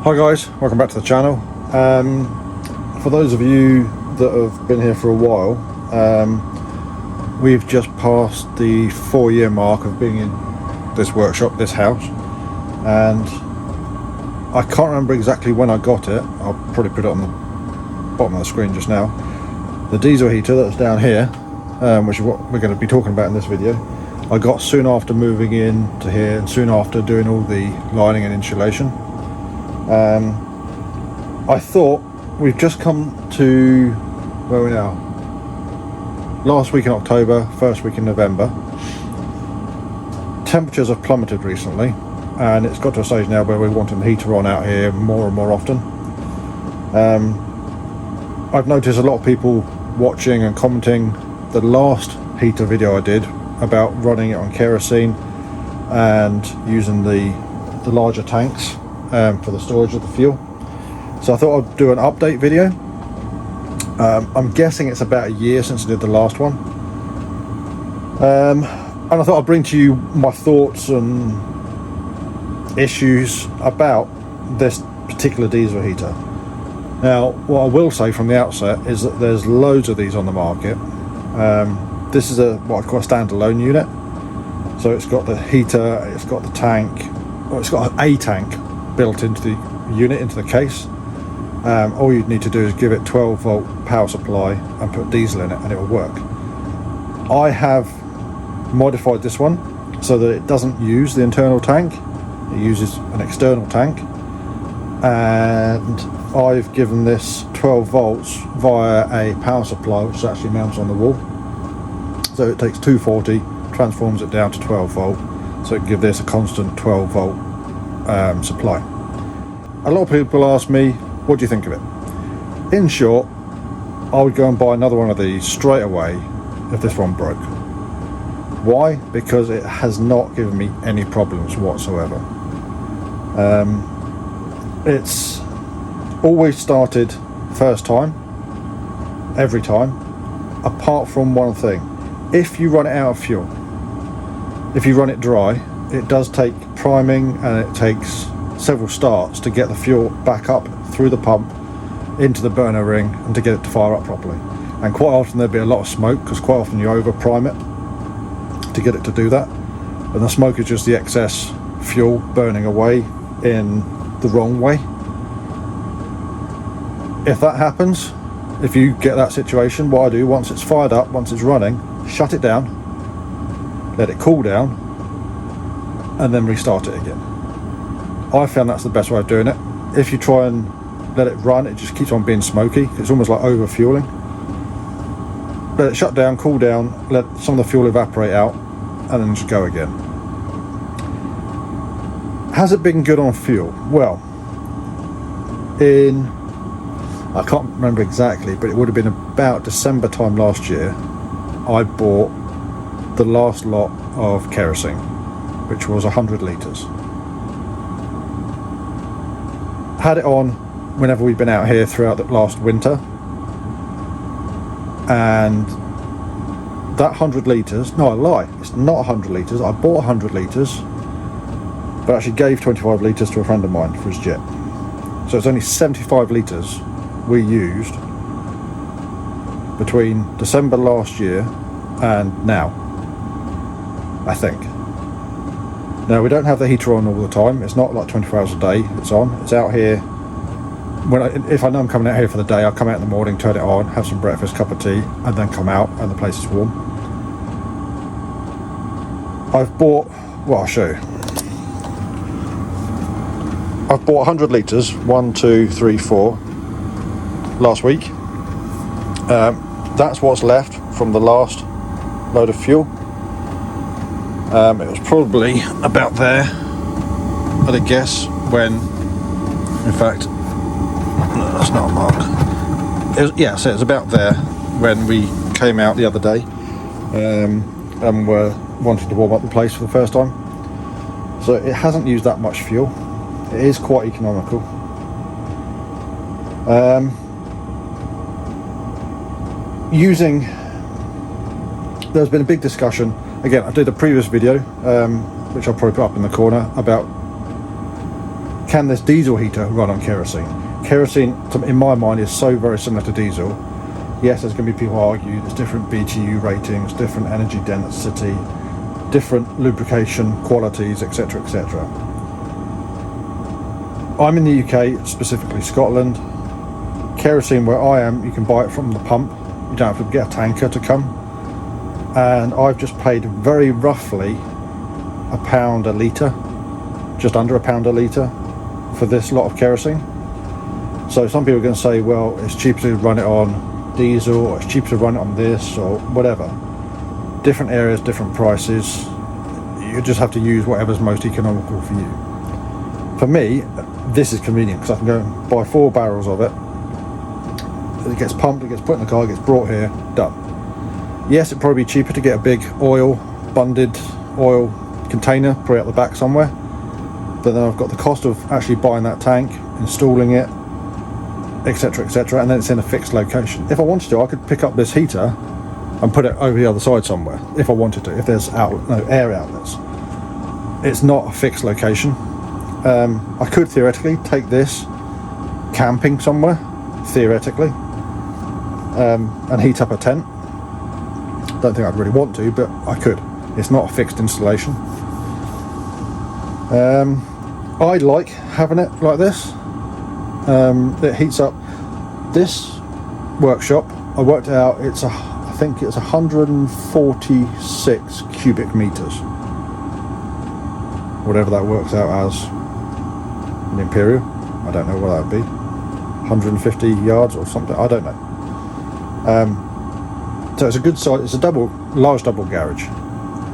Hi guys, welcome back to the channel. For those of you that have been here for a while, we've just passed the 4-year mark of being in this workshop, this house, and I can't remember exactly when I got it. I'll probably put it on the bottom of the screen just now. The diesel heater that's down here, which is what we're going to be talking about in this video, I got soon after moving in to here and soon after doing all the lining and insulation. I thought we've just come to where are we now? Last week in October, first week in November. Temperatures have plummeted recently, and it's got to a stage now where we're wanting the heater on out here more and more often. I've noticed a lot of people watching and commenting the last heater video I did about running it on kerosene and using the larger tanks for the storage of the fuel. So I thought I'd do an update video. I'm guessing it's about a year since I did the last one, and I thought I'd bring to you my thoughts and issues about this particular diesel heater. Now, what I will say from the outset is that there's loads of these on the market. This is what I call a standalone unit. So it's got the heater, it's got the tank, or it's got a tank built into the unit, into the case. All you'd need to do is give it 12 volt power supply and put diesel in it and it will work. I have modified this one so that it doesn't use the internal tank, it uses an external tank, and I've given this 12 volts via a power supply which actually mounts on the wall. So it takes 240, transforms it down to 12 volt, so it can give this a constant 12 volt supply. A lot of people ask me, what do you think of it? In short, I would go and buy another one of these straight away if this one broke. Why? Because it has not given me any problems whatsoever. It's always started first time, every time, apart from one thing. If you run it out of fuel, if you run it dry, it does take priming and it takes several starts to get the fuel back up through the pump into the burner ring and to get it to fire up properly. And quite often there'll be a lot of smoke, because quite often you over prime it to get it to do that, and the smoke is just the excess fuel burning away in the wrong way. If that happens, if you get that situation, what I do, once it's fired up, once it's running, shut it down, let it cool down, and then restart it again. I found that's the best way of doing it. If you try and let it run, it just keeps on being smoky. It's almost like over fueling. Let it shut down, cool down, let some of the fuel evaporate out, and then just go again. Has it been good on fuel? Well, I can't remember exactly, but it would have been about December time last year, I bought the last lot of kerosene, which was 100 litres. Had it on whenever we've been out here throughout the last winter, and that 100 litres, no, I lie, it's not 100 litres. I bought 100 litres, but actually gave 25 litres to a friend of mine for his jet. So it's only 75 litres we used between December last year and now, I think. Now, we don't have the heater on all the time. It's not like 24 hours a day it's on. It's out here. If I know I'm coming out here for the day, I'll come out in the morning, turn it on, have some breakfast, cup of tea, and then come out and the place is warm. I've bought, well, I'll show you. I've bought 100 litres, 1, 2, 3, 4, last week. That's what's left from the last load of fuel. It was probably about there, I'd guess, when, in fact, no, that's not a mark. Yeah, so it's about there when we came out the other day and were wanting to warm up the place for the first time. So it hasn't used that much fuel. It is quite economical. There's been a big discussion. Again, I did a previous video, which I'll probably put up in the corner, about can this diesel heater run on kerosene? Kerosene, in my mind, is so very similar to diesel. Yes, there's going to be people who argue there's different BTU ratings, different energy density, different lubrication qualities, etc., etc. I'm in the UK, specifically Scotland. Kerosene, where I am, you can buy it from the pump. You don't have to get a tanker to come. And I've just paid very roughly £1 a litre, just under £1 a litre for this lot of kerosene. So some people are going to say, well, it's cheaper to run it on diesel, or it's cheaper to run it on this, or whatever. Different areas, different prices. You just have to use whatever's most economical for you. For me, this is convenient because I can go and buy 4 barrels of it. It gets pumped, it gets put in the car, it gets brought here, done. Yes, it'd probably be cheaper to get a big bunded oil container, probably out the back somewhere. But then I've got the cost of actually buying that tank, installing it, etc., etc., and then it's in a fixed location. If I wanted to, I could pick up this heater and put it over the other side somewhere, if I wanted to, if there's air outlets. It's not a fixed location. I could theoretically take this camping somewhere, theoretically, and heat up a tent. Don't think I'd really want to, but I could. It's not a fixed installation. I like having it like this. It heats up. This workshop, I worked it out, I think it's 146 cubic meters, whatever that works out as in imperial. I don't know what that would be, 150 yards or something, I don't know. So it's a good size. It's a large double garage.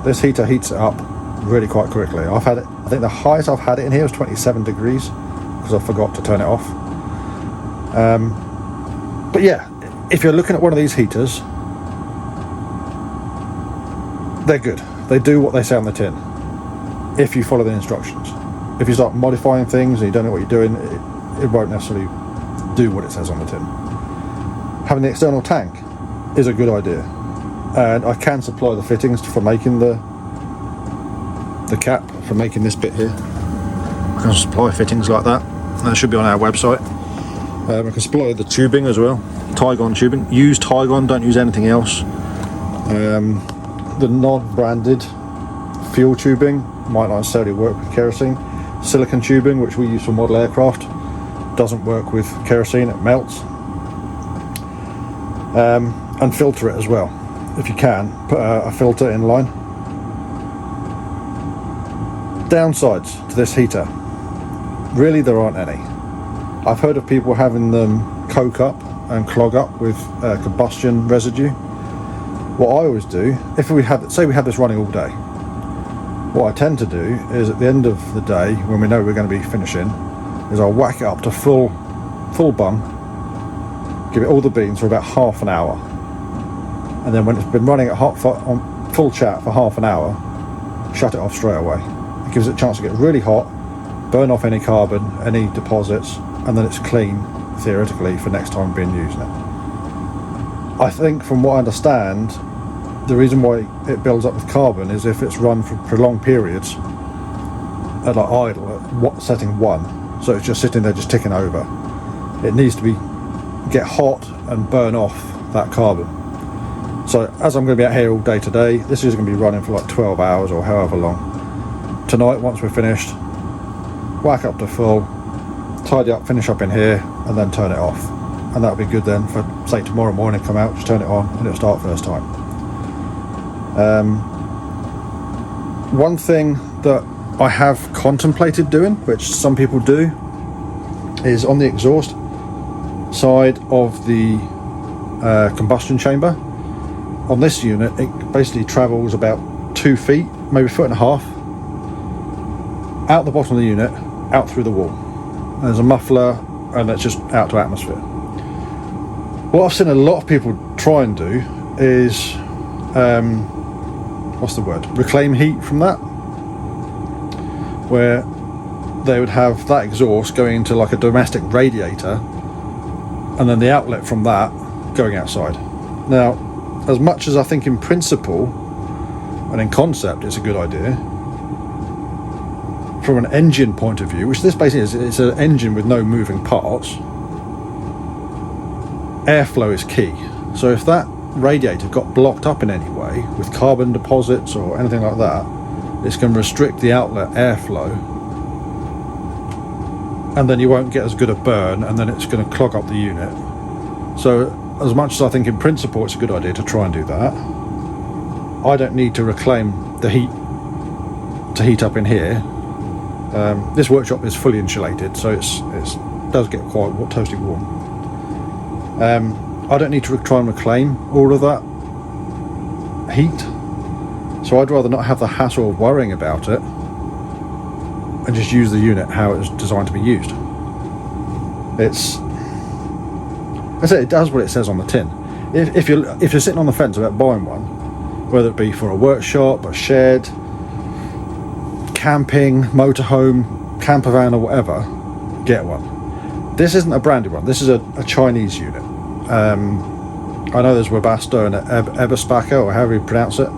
This heater heats it up really quite quickly. I think the highest I've had it in here was 27 degrees because I forgot to turn it off. But yeah, if you're looking at one of these heaters, they're good. They do what they say on the tin, if you follow the instructions. If you start modifying things and you don't know what you're doing, it won't necessarily do what it says on the tin. Having the external tank is a good idea, and I can supply the fittings for making the cap, for making this bit here. I can supply fittings like that. That should be on our website. I can supply the tubing as well, Tygon tubing. Use Tygon, don't use anything else. The non-branded fuel tubing might not necessarily work with kerosene. Silicon tubing, which we use for model aircraft, doesn't work with kerosene, it melts. And filter it as well. If you can, put a filter in line. Downsides to this heater, really there aren't any. I've heard of people having them coke up and clog up with combustion residue. What I always do, if we have this running all day, what I tend to do is at the end of the day, when we know we're going to be finishing, is I'll whack it up to full bung, give it all the beans for about half an hour, and then when it's been running at on full chat for half an hour, shut it off straight away. It gives it a chance to get really hot, burn off any carbon, any deposits, and then it's clean, theoretically, for next time being used. I think, from what I understand, the reason why it builds up with carbon is if it's run for prolonged periods at like idle at setting 1, so it's just sitting there just ticking over. It needs to get hot and burn off that carbon. So as I'm going to be out here all day today, this is going to be running for like 12 hours or however long. Tonight, once we're finished, whack up to full, tidy up, finish up in here, and then turn it off. And that'll be good then for, say, tomorrow morning, come out, just turn it on, and it'll start first time. One thing that I have contemplated doing, which some people do, is on the exhaust side of the combustion chamber. On this unit, it basically travels about 2 feet, maybe 1.5 feet, out the bottom of the unit, out through the wall. There's a muffler, and it's just out to atmosphere. What I've seen a lot of people try and do is, reclaim heat from that, where they would have that exhaust going into like a domestic radiator, and then the outlet from that going outside. Now, as much as I think in principle and in concept it's a good idea, from an engine point of view, which this basically is, it's an engine with no moving parts, airflow is key. So if that radiator got blocked up in any way with carbon deposits or anything like that, it's going to restrict the outlet airflow, and then you won't get as good a burn, and then it's going to clog up the unit. So as much as I think in principle it's a good idea to try and do that, I don't need to reclaim the heat to heat up in here. This workshop is fully insulated, so it does get quite toasty warm. I don't need to try and reclaim all of that heat, so I'd rather not have the hassle of worrying about it and just use the unit how it was designed to be used. It does what it says on the tin. If you're sitting on the fence about buying one, whether it be for a workshop, a shed, camping, motorhome, camper van or whatever, get one. This isn't a branded one, this is a Chinese unit. I know there's Webasto and Eberspacher, or however you pronounce it.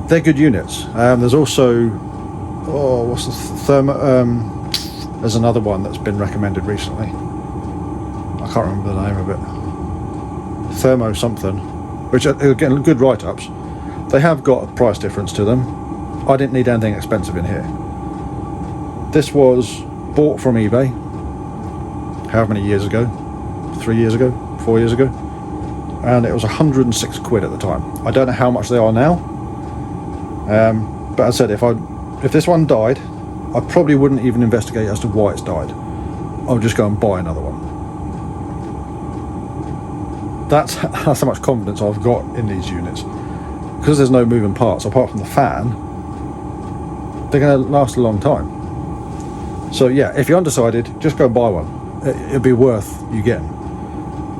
They're good units. There's also, what's the there's another one that's been recommended recently. I can't remember the name of it. Thermo something, which are getting good write-ups. They have got a price difference to them. I didn't need anything expensive in here. This was bought from eBay however many years ago, 3 years ago, 4 years ago, and it was 106 quid at the time. I don't know how much they are now, but as I said, if this one died, I probably wouldn't even investigate as to why it's died. I'll just go and buy another one. That's how much confidence I've got in these units. Because there's no moving parts apart from the fan, they're going to last a long time. So yeah, if you're undecided, just go and buy one. It'll be worth you getting.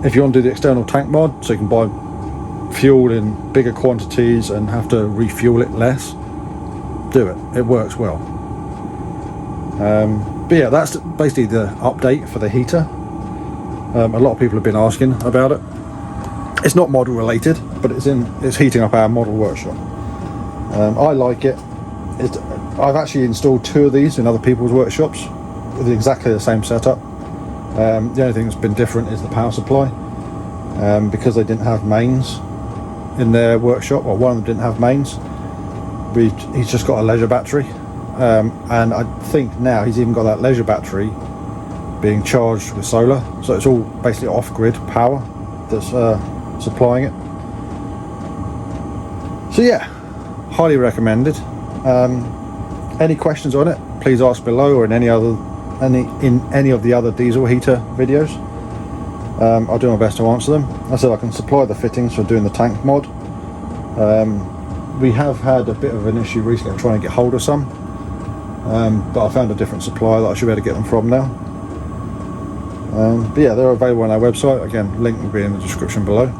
If you want to do the external tank mod, so you can buy fuel in bigger quantities and have to refuel it less, do it. It works well. But yeah, that's basically the update for the heater. A lot of people have been asking about it. It's not model related, but it's heating up our model workshop. I like it. I've actually installed 2 of these in other people's workshops with exactly the same setup. The only thing that's been different is the power supply, because they didn't have mains in their workshop, or one of them didn't have mains. He's just got a leisure battery, and I think now he's even got that leisure battery being charged with solar, so it's all basically off-grid power that's supplying it. So yeah, highly recommended. Any questions on it, please ask below, or in any of the other diesel heater videos. I'll do my best to answer them. I said I can supply the fittings for doing the tank mod. We have had a bit of an issue recently trying to get hold of some, but I found a different supplier that I should be able to get them from now. But yeah, they're available on our website. Again, link will be in the description below.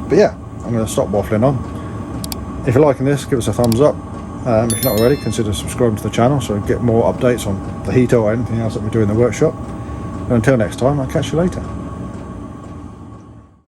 But yeah, I'm going to stop waffling on. If you're liking this, give us a thumbs up. If you're not already, consider subscribing to the channel so you get more updates on the heater or anything else that we do in the workshop. And until next time, I'll catch you later.